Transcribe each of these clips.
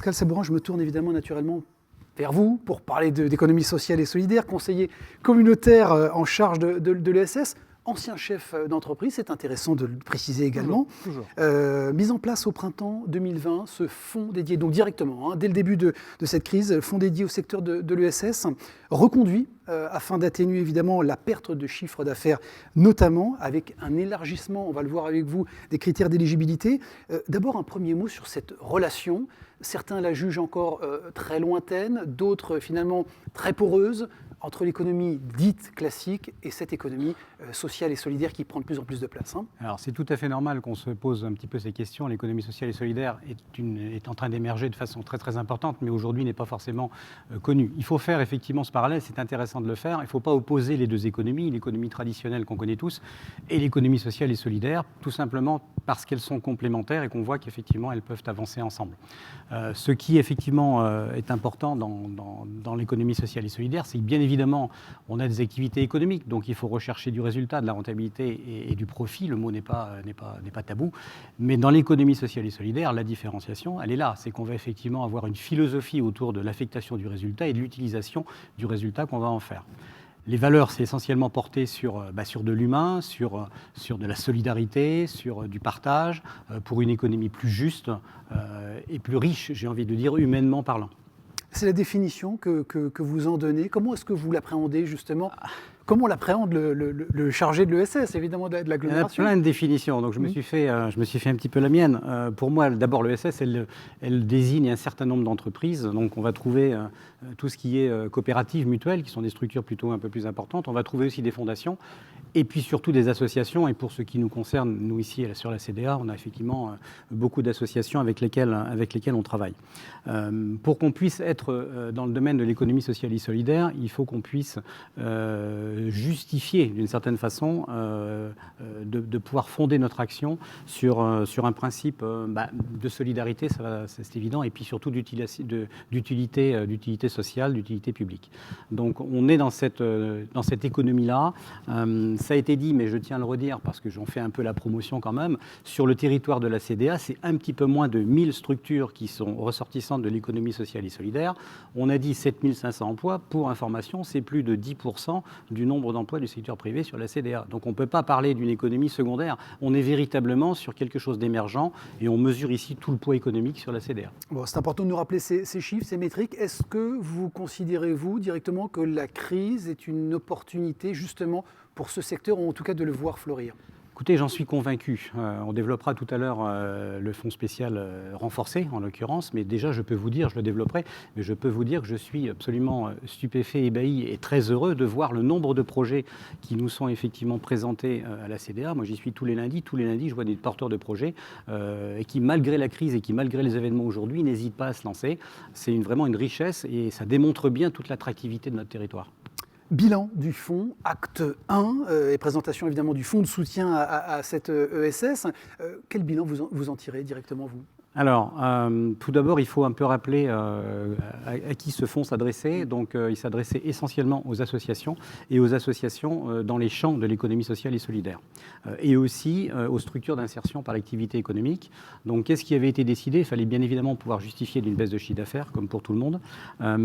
Pascal Sabourin, je me tourne évidemment naturellement vers vous pour parler d'économie sociale et solidaire, conseiller communautaire en charge de l'ESS, ancien chef d'entreprise, c'est intéressant de le préciser également. Toujours. Mise en place au printemps 2020, ce fonds dédié, donc directement, dès le début de cette crise, fonds dédié au secteur de l'ESS, reconduit afin d'atténuer évidemment la perte de chiffre d'affaires, notamment avec un élargissement, on va le voir avec vous, des critères d'éligibilité. D'abord, un premier mot sur cette relation. Certains la jugent encore très lointaine, d'autres finalement très poreuse, entre l'économie dite classique et cette économie sociale et solidaire qui prend de plus en plus de place. Alors c'est tout à fait normal qu'on se pose un petit peu ces questions. L'économie sociale et solidaire est en train d'émerger de façon très très importante, mais aujourd'hui n'est pas forcément connue. Il faut faire effectivement ce parallèle, c'est intéressant de le faire. Il ne faut pas opposer les deux économies, l'économie traditionnelle qu'on connaît tous et l'économie sociale et solidaire, tout simplement parce qu'elles sont complémentaires et qu'on voit qu'effectivement elles peuvent avancer ensemble. Ce qui effectivement est important dans l'économie sociale et solidaire, c'est que bien évidemment on a des activités économiques, donc il faut rechercher du résultat, de la rentabilité et du profit. Le mot n'est pas tabou, mais dans l'économie sociale et solidaire, la différenciation, elle est là. C'est qu'on va effectivement avoir une philosophie autour de l'affectation du résultat et de l'utilisation du résultat qu'on va en faire. Les valeurs, c'est essentiellement porté sur de l'humain, sur de la solidarité, sur du partage, pour une économie plus juste et plus riche, j'ai envie de dire, humainement parlant. C'est la définition que vous en donnez. Comment est-ce que vous l'appréhendez justement ? Comment l'appréhende le chargé de l'ESS, évidemment, de l'agglomération ? Il y a plein de définitions, donc je me suis fait un petit peu la mienne. Pour moi, d'abord, l'ESS, elle désigne un certain nombre d'entreprises. Donc on va trouver tout ce qui est coopératives, mutuelles, qui sont des structures plutôt un peu plus importantes. On va trouver aussi des fondations, et puis surtout des associations. Et pour ce qui nous concerne, nous ici sur la CDA, on a effectivement beaucoup d'associations avec lesquelles on travaille. Pour qu'on puisse être dans le domaine de l'économie sociale et solidaire, il faut qu'on puisse justifier d'une certaine façon de pouvoir fonder notre action sur un principe de solidarité, c'est évident, et puis surtout d'utilité sociale, d'utilité publique. Donc on est dans cette économie-là. Ça a été dit, mais je tiens à le redire parce que j'en fais un peu la promotion quand même. Sur le territoire de la CDA, c'est un petit peu moins de 1000 structures qui sont ressortissantes de l'économie sociale et solidaire. On a dit 7500 emplois. Pour information, c'est plus de 10% du nombre d'emplois du secteur privé sur la CDA. Donc on ne peut pas parler d'une économie secondaire. On est véritablement sur quelque chose d'émergent et on mesure ici tout le poids économique sur la CDA. Bon, c'est important de nous rappeler ces chiffres, ces métriques. Est-ce que vous considérez, vous, directement, que la crise est une opportunité justement pour ce secteur, ou en tout cas de le voir fleurir ? Écoutez, j'en suis convaincu. On développera tout à l'heure le fonds spécial renforcé, en l'occurrence, mais déjà, je peux vous dire, je le développerai, mais je peux vous dire que je suis absolument stupéfait, ébahi et très heureux de voir le nombre de projets qui nous sont effectivement présentés à la CDA. Moi, j'y suis tous les lundis. Tous les lundis, je vois des porteurs de projets et qui, malgré la crise et qui, malgré les événements aujourd'hui, n'hésitent pas à se lancer. C'est vraiment une richesse et ça démontre bien toute l'attractivité de notre territoire. Bilan du fonds, acte 1, et présentation évidemment du fonds de soutien à cette ESS. Quel bilan vous en tirez directement, vous ? Alors, tout d'abord, il faut un peu rappeler à qui ce fonds s'adressait. Donc, il s'adressait essentiellement aux associations et aux associations dans les champs de l'économie sociale et solidaire. Et aussi aux structures d'insertion par l'activité économique. Donc, qu'est-ce qui avait été décidé ? Il fallait bien évidemment pouvoir justifier d'une baisse de chiffre d'affaires, comme pour tout le monde.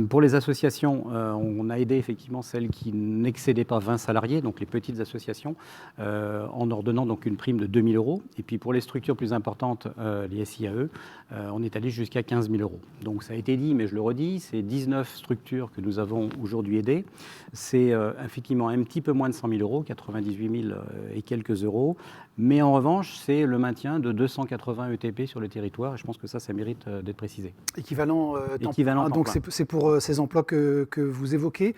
Pour les associations, on a aidé effectivement celles qui n'excédaient pas 20 salariés, donc les petites associations, en leur donnant donc une prime de 2 000 €. Et puis pour les structures plus importantes, les SIAE, on est allé jusqu'à 15 000 €. Donc ça a été dit, mais je le redis, c'est 19 structures que nous avons aujourd'hui aidées. C'est effectivement un petit peu moins de 100 000 €, 98 000 et quelques euros. Mais en revanche, c'est le maintien de 280 ETP sur le territoire. Et je pense que ça mérite d'être précisé. Équivalent temps donc plein. C'est pour ces emplois que vous évoquez.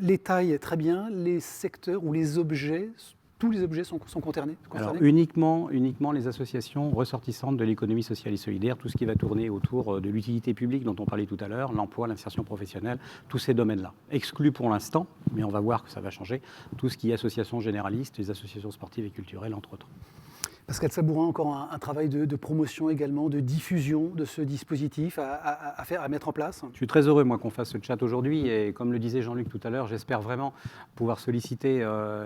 Les tailles, très bien. Les secteurs ou les objets, tous les objets sont concernés. Alors uniquement les associations ressortissantes de l'économie sociale et solidaire, tout ce qui va tourner autour de l'utilité publique dont on parlait tout à l'heure, l'emploi, l'insertion professionnelle, tous ces domaines-là. Exclus pour l'instant, mais on va voir que ça va changer, tout ce qui est associations généralistes, les associations sportives et culturelles, entre autres. Pascal Sabourin, encore un travail de promotion également, de diffusion de ce dispositif à mettre en place. Je suis très heureux, moi, qu'on fasse ce chat aujourd'hui. Et comme le disait Jean-Luc tout à l'heure, j'espère vraiment pouvoir solliciter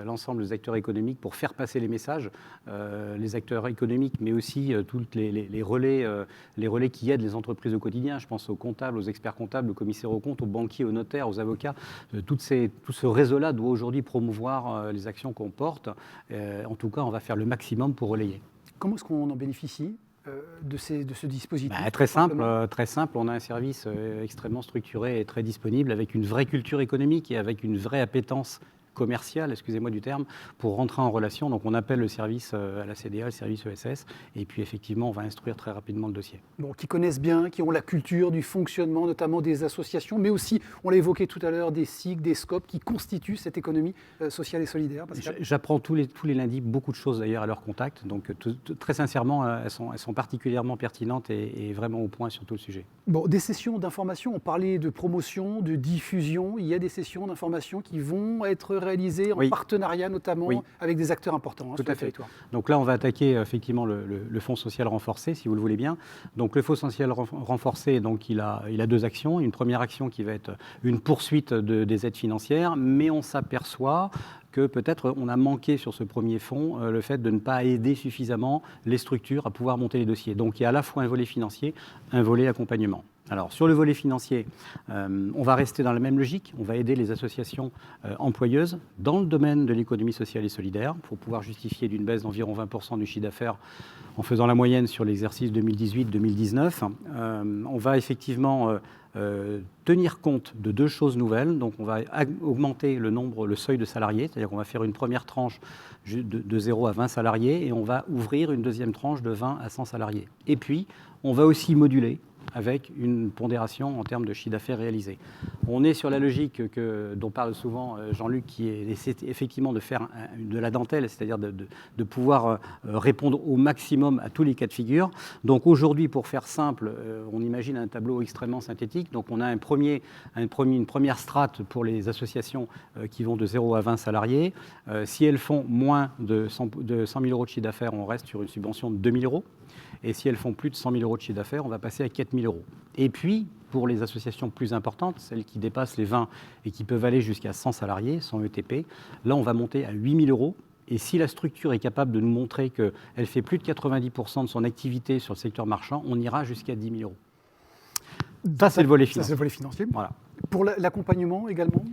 l'ensemble des acteurs économiques pour faire passer les messages, les acteurs économiques, mais aussi tous les relais qui aident les entreprises au quotidien. Je pense aux comptables, aux experts comptables, aux commissaires aux comptes, aux banquiers, aux notaires, aux avocats. Tout ce réseau-là doit aujourd'hui promouvoir les actions qu'on porte. En tout cas, on va faire le maximum pour relayer. Comment est-ce qu'on en bénéficie de ce dispositif? Très simple. On a un service extrêmement structuré et très disponible, avec une vraie culture économique et avec une vraie appétence commerciale, excusez-moi du terme, pour rentrer en relation. Donc on appelle le service à la CDA, le service ESS, et puis effectivement on va instruire très rapidement le dossier. Bon, qui connaissent bien, qui ont la culture du fonctionnement, notamment des associations, mais aussi, on l'a évoqué tout à l'heure, des SIC, des SCOP, qui constituent cette économie sociale et solidaire. J'apprends tous les lundis beaucoup de choses d'ailleurs à leur contact, donc très sincèrement, elles sont particulièrement pertinentes et vraiment au point sur tout le sujet. Bon, des sessions d'information, on parlait de promotion, de diffusion, il y a des sessions d'information qui vont être réalisées en partenariat notamment avec des acteurs importants sur le territoire. Donc là, on va attaquer effectivement le Fonds social renforcé, si vous le voulez bien. Donc le Fonds social renforcé, donc, il a deux actions. Une première action qui va être une poursuite des aides financières, mais on s'aperçoit que peut-être on a manqué sur ce premier fonds le fait de ne pas aider suffisamment les structures à pouvoir monter les dossiers. Donc il y a à la fois un volet financier, un volet accompagnement. Alors sur le volet financier, on va rester dans la même logique, on va aider les associations employeuses dans le domaine de l'économie sociale et solidaire pour pouvoir justifier d'une baisse d'environ 20% du chiffre d'affaires en faisant la moyenne sur l'exercice 2018-2019. On va effectivement tenir compte de deux choses nouvelles. Donc on va augmenter le seuil de salariés, c'est-à-dire qu'on va faire une première tranche de 0 à 20 salariés et on va ouvrir une deuxième tranche de 20 à 100 salariés. Et puis on va aussi moduler avec une pondération en termes de chiffre d'affaires réalisé. On est sur la logique dont parle souvent Jean-Luc, qui est effectivement de faire de la dentelle, c'est-à-dire de pouvoir répondre au maximum à tous les cas de figure. Donc aujourd'hui, pour faire simple, on imagine un tableau extrêmement synthétique. Donc on a une première strate pour les associations qui vont de 0 à 20 salariés. Si elles font moins de 100 000 euros de chiffre d'affaires, on reste sur une subvention de 2 000 euros. Et si elles font plus de 100 000 euros de chiffre d'affaires, on va passer à 4 000 euros. Et puis, pour les associations plus importantes, celles qui dépassent les 20 et qui peuvent aller jusqu'à 100 salariés, 100 ETP, là, on va monter à 8 000 euros. Et si la structure est capable de nous montrer qu'elle fait plus de 90% de son activité sur le secteur marchand, on ira jusqu'à 10 000 euros. Ça, c'est le volet financier. Ça, c'est le volet financier. Voilà. Pour l'accompagnement également ?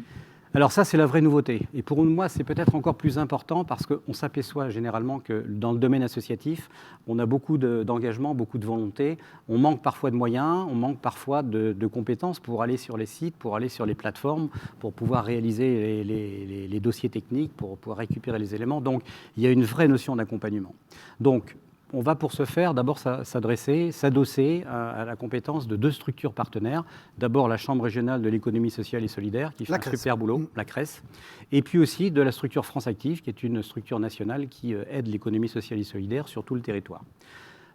Alors ça, c'est la vraie nouveauté. Et pour moi, c'est peut-être encore plus important parce qu'on s'aperçoit généralement que dans le domaine associatif, on a beaucoup d'engagement, beaucoup de volonté. On manque parfois de moyens, on manque parfois de compétences pour aller sur les sites, pour aller sur les plateformes, pour pouvoir réaliser les dossiers techniques, pour pouvoir récupérer les éléments. Donc, il y a une vraie notion d'accompagnement. Donc, on va pour ce faire d'abord s'adosser à la compétence de deux structures partenaires. D'abord la Chambre régionale de l'économie sociale et solidaire qui fait un super boulot, la CRES, et puis aussi de la structure France Active qui est une structure nationale qui aide l'économie sociale et solidaire sur tout le territoire.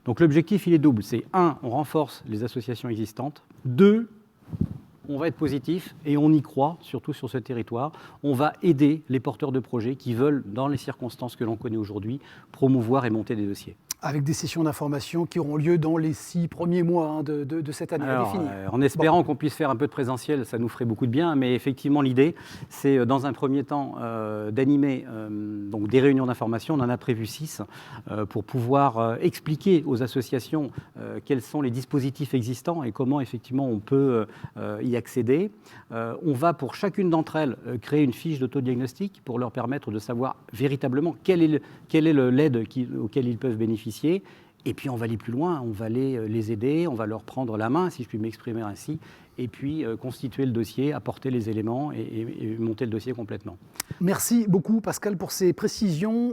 Donc l'objectif il est double, c'est 1, on renforce les associations existantes, 2, on va être positif et on y croit, surtout sur ce territoire. On va aider les porteurs de projets qui veulent, dans les circonstances que l'on connaît aujourd'hui, promouvoir et monter des dossiers. Avec des sessions d'information qui auront lieu dans les 6 premiers mois de cette année à définir. En espérant qu'on puisse faire un peu de présentiel, ça nous ferait beaucoup de bien, mais effectivement l'idée, c'est dans un premier temps d'animer donc des réunions d'information, on en a prévu 6, pour pouvoir expliquer aux associations quels sont les dispositifs existants et comment effectivement on peut y accéder. On va pour chacune d'entre elles créer une fiche d'autodiagnostic pour leur permettre de savoir véritablement quelle est l'aide auquel ils peuvent bénéficier. Et puis on va aller plus loin, on va aller les aider, on va leur prendre la main, si je puis m'exprimer ainsi, et puis constituer le dossier, apporter les éléments et monter le dossier complètement. Merci beaucoup Pascal pour ces précisions.